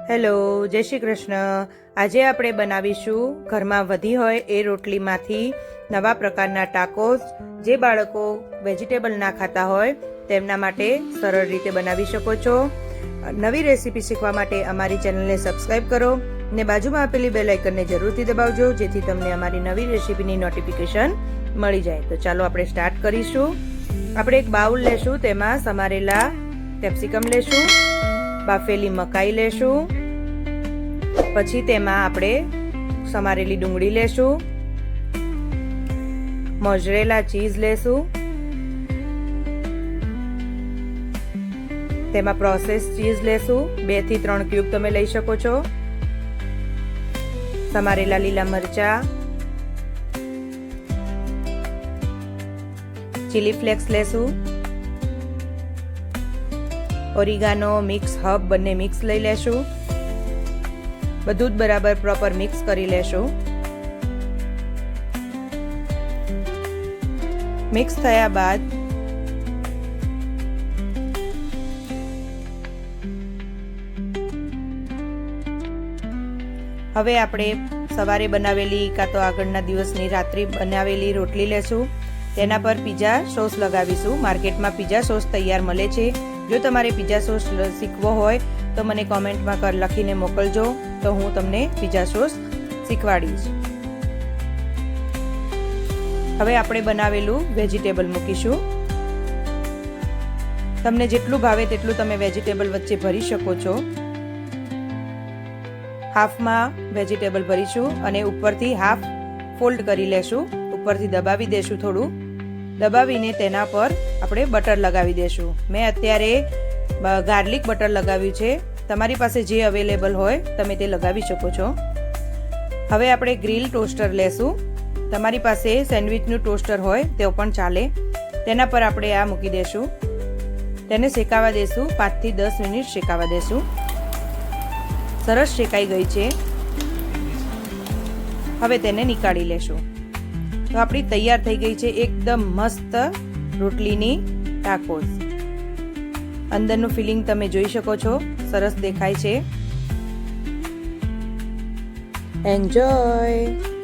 Hello, જય શ્રી કૃષ્ણ. આજે આપણે બનાવીશું ઘરમાં વધી હોય એ રોટલીમાંથી નવા પ્રકારના ટાકોસ, જે બાળકો વેજીટેબલ ના ખાતા હોય તેમના માટે સરળ રીતે બનાવી શકો છો. નવી રેસીપી શીખવા માટે અમારી ચેનલને સબસ્ક્રાઇબ કરો ને બાજુમાં આપેલી બેલ આઇકનને જરૂરથી દબાવજો, જેથી તમને અમારી નવી રેસીપીની નોટિફિકેશન મળી જાય. તો ચાલો આપણે સ્ટાર્ટ કરીશું. આપણે એક બાઉલ લેશું, તેમાં સમારેલા કેપ્સિકમ લેશું, બાફેલી મકાઈ લેશું, પછી તેમાં આપણે સમારેલી ડુંગળી લેશું, મોઝરેલા ચીઝ લેશું, તેમાં પ્રોસેસ ચીઝ લેશું, 2 થી 3 ક્યુબ તમે લઈ શકો છો, સમારેલા લીલા મરચા, ચીલી ફ્લેક્સ લેશું, ઓરિગાનો, મિક્સ હર્બ બંને મિક્સ લઈ લેશું. બધું જ બરાબર પ્રોપર મિક્સ કરી લેશું. મિક્સ થયા બાદ હવે આપણે સવારે બનાવેલી કાં તો આગળના દિવસની રાત્રિ બનાવેલી રોટલી લેશું. તેના પર પિઝા સોસ લગાવીશું. માર્કેટમાં પિઝા સોસ તૈયાર મળે છે. જો તમારે પિઝા સોસ શીખવો હોય તો મને કોમેન્ટમાં લખીને મોકલજો, તો હું તમને પિઝા સોસ શીખવાડીશ. હવે આપણે બનાવેલું વેજીટેબલ મૂકીશું. તમને જેટલું ભાવે તેટલું તમે વેજીટેબલ વચ્ચે ભરી શકો છો. હાફમાં વેજીટેબલ ભરીશું અને ઉપરથી હાફ ફોલ્ડ કરી લેશું. ઉપરથી દબાવી દેશું, થોડું દબાવીને તેના પર આપણે બટર લગાવી દેશું. મેં અત્યારે ગાર્લિક બટર લગાવ્યું છે. તમારી પાસે જે અવેલેબલ હોય તમે તે લગાવી શકો છો. હવે આપણે ગ્રીલ ટોસ્ટર લેશું. તમારી પાસે સેન્ડવિચનું ટોસ્ટર હોય તો પણ ચાલે. તેના પર આપણે આ મૂકી દેશું. તેને શેકાવા દેશું. 5 થી 10 મિનિટ શેકાવા દેશું. સરસ શેકાઈ ગઈ છે. હવે તેને નીકાળી લેશું. તો આપણી તૈયાર થઈ ગઈ છે એકદમ મસ્ત રોટલીની ટાકોસ. અંદરનું ફિલિંગ તમે જોઈ શકો છો, સરસ દેખાય છે. એન્જોય.